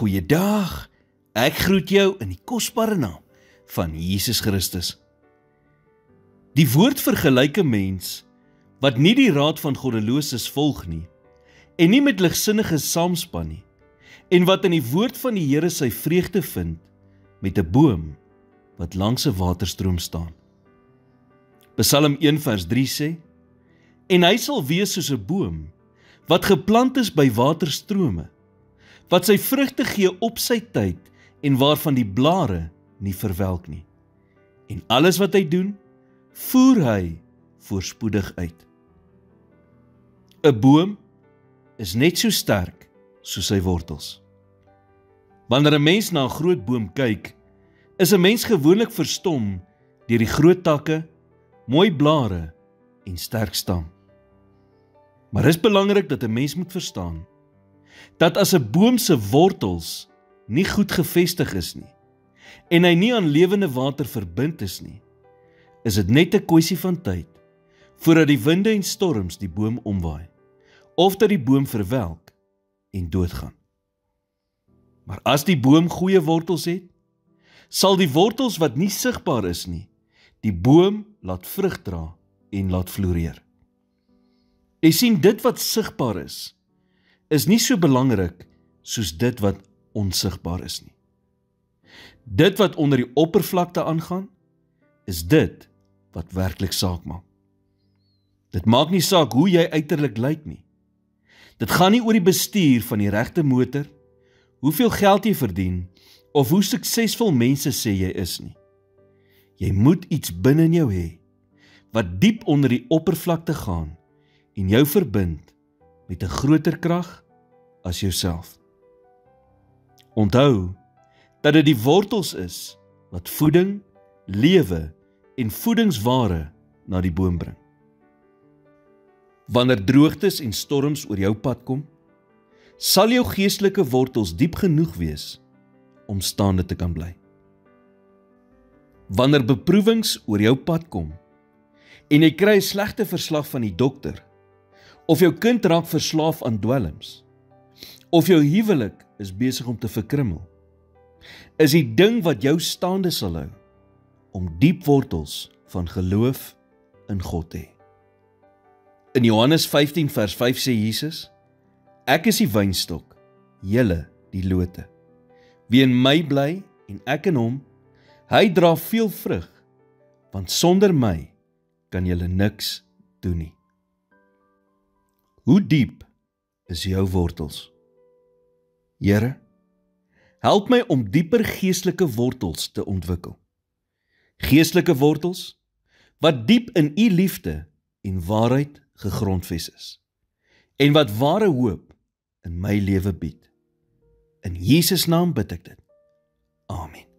Goeiedag, ek groet jou in die kosbare naam van Jesus Christus. Die woord vergelyk 'n mens wat nie die raad van goddeloses volg nie, en nie met ligsinniges saamspan nie, en wat in die woord van die Here sy vreugde vind, met 'n boom wat langs 'n waterstroom staan. Psalm 1 vers 3 sê, en hy sal wees soos 'n boom, wat geplant is by waterstrome, wat sy vrugte gee op sy tyd, en waarvan die blare nie verwelk nie. En alles wat hy doen, voer hy voorspoedig uit. 'n Boom is net so sterk soos sy wortels. Wanneer 'n mens na 'n groot boom kyk, is 'n mens gewoonlik verstom deur die groot takke, mooi blare en sterk stam. Maar is belangrik dat 'n mens moet verstaan, dat as 'n boom se wortels nie goed gevestig is nie, en hy nie aan lewende water verbind is nie, is dit net 'n kwessie van tyd, voordat die winde en storms die boom omwaai, of dat die boom verwelk en doodgaan. Maar as die boom goeie wortels het, sal die wortels wat nie sigbaar is nie, die boom laat vrug dra en laat floreer. Jy sien, dit wat sigbaar is nie so belangrik soos dit wat onsigbaar is nie. Dit wat onder die oppervlakte aangaan, is dit wat werklik saak maak. Dit maak nie saak hoe jy uiterlik lyk nie. Dit gaan nie oor die bestuur van die regte motor, hoeveel geld jy verdien, of hoe suksesvol mense sê jy is nie. Jy moet iets binne in jou hê, wat diep onder die oppervlakte gaan, en jou verbind met 'n groter krag as jouself. Onthou dat dit die wortels is wat voeding, lewe en voedingsware na die boom bring. Wanneer droogtes en storms oor jou pad kom, sal jou geestelike wortels diep genoeg wees om staande te kan bly. Wanneer beproewings oor jou pad kom en jy kry 'n slegte verslag van die dokter, of jou kind raak verslaaf aan dwelms, of jou huwelik is besig om te verkrummel, is die ding wat jou staande sal hou, om diep wortels van geloof in God te hê. In Johannes 15 vers 5 sê Jesus, ek is die wynstok, julle die lote. Wie in my bly en ek in hom, hy dra veel vrug, want sonder my kan julle niks doen nie. Hoe diep is jou wortels? Here, help my om dieper geestelike wortels te ontwikkel. Geestelike wortels wat diep in u liefde en waarheid gegrondves is, en wat ware hoop in my lewe bied. In Jesus naam bid ek dit. Amen.